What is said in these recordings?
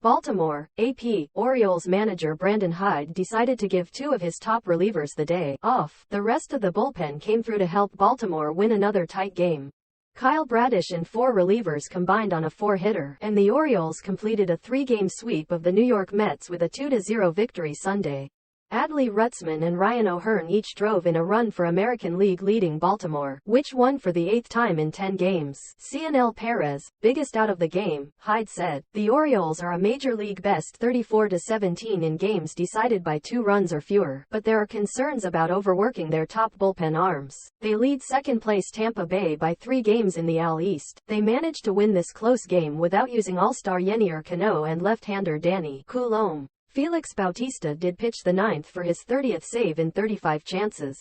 Baltimore, AP, Orioles manager Brandon Hyde decided to give two of his top relievers the day off. The rest of the bullpen came through to help Baltimore win another tight game. Kyle Bradish and four relievers combined on a four-hitter, and the Orioles completed a three-game sweep of the New York Mets with a 2-0 victory Sunday. Adley Rutschman and Ryan O'Hearn each drove in a run for American League leading Baltimore, which won for the 8th time in 10 games. Cionel Perez, biggest out of the game, Hyde said. The Orioles are a Major League best 34-17 in games decided by 2 runs or fewer, but there are concerns about overworking their top bullpen arms. They lead second-place Tampa Bay by 3 games in the AL East. They managed to win this close game without using all-star Yennier Cano and left-hander Danny Coulombe. Felix Bautista did pitch the 9th for his 30th save in 35 chances.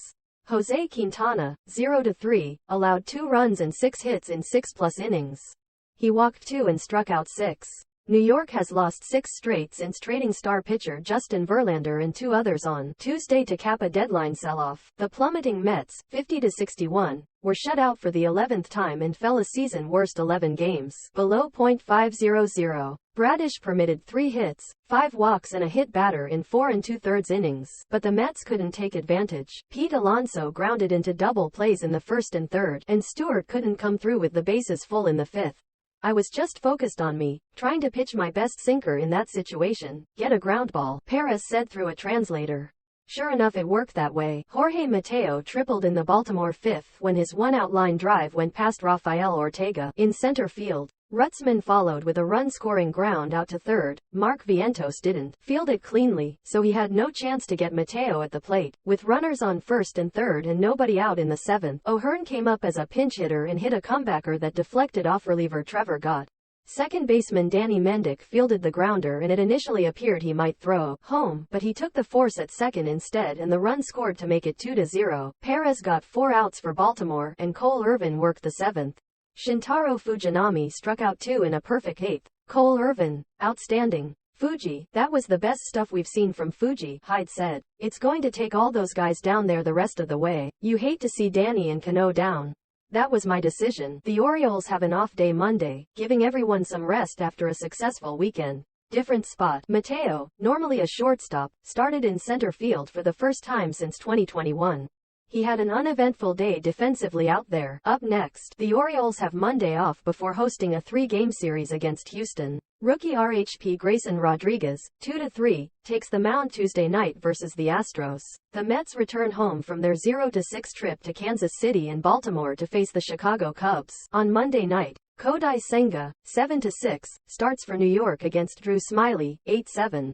Jose Quintana, 0-3, allowed 2 runs and 6 hits in 6+ innings. He walked 2 and struck out 6. New York has lost 6 straight since trading star pitcher Justin Verlander and 2 others on Tuesday to cap a deadline sell-off. The plummeting Mets, 50-61, were shut out for the 11th time and fell a season-worst 11 games below .500. Bradish permitted 3 hits, 5 walks and a hit batter in 4 2/3 innings, but the Mets couldn't take advantage. Pete Alonso grounded into double plays in the 1st and 3rd, and Stewart couldn't come through with the bases full in the 5th. I was just focused on me, trying to pitch my best sinker in that situation, get a ground ball, Perez said through a translator. Sure enough, it worked that way. Jorge Mateo tripled in the Baltimore 5th when his one-out line drive went past Rafael Ortega in center field. Rutschman followed with a run-scoring ground out to 3rd. Mark Vientos didn't field it cleanly, so he had no chance to get Mateo at the plate. With runners on 1st and 3rd and nobody out in the 7th, O'Hearn came up as a pinch hitter and hit a comebacker that deflected off reliever Trevor Gott. Second baseman Danny Mendick fielded the grounder and it initially appeared he might throw home, but he took the force at second instead and the run scored to make it 2-0. Perez got 4 outs for Baltimore, and Cole Irvin worked the 7th. Shintaro Fujinami struck out 2 in a perfect 8th. Cole Irvin, outstanding. Fuji, that was the best stuff we've seen from Fuji, Hyde said. It's going to take all those guys down there the rest of the way. You hate to see Danny and Cano down. That was my decision. The Orioles have an off day Monday, giving everyone some rest after a successful weekend. Different spot. Mateo, normally a shortstop, started in center field for the first time since 2021. He had an uneventful day defensively out there. Up next, the Orioles have Monday off before hosting a 3-game series against Houston. Rookie RHP Grayson Rodriguez, 2-3, takes the mound Tuesday night versus the Astros. The Mets return home from their 0-6 trip to Kansas City and Baltimore to face the Chicago Cubs. On Monday night, Kodai Senga, 7-6, starts for New York against Drew Smyly, 8-7.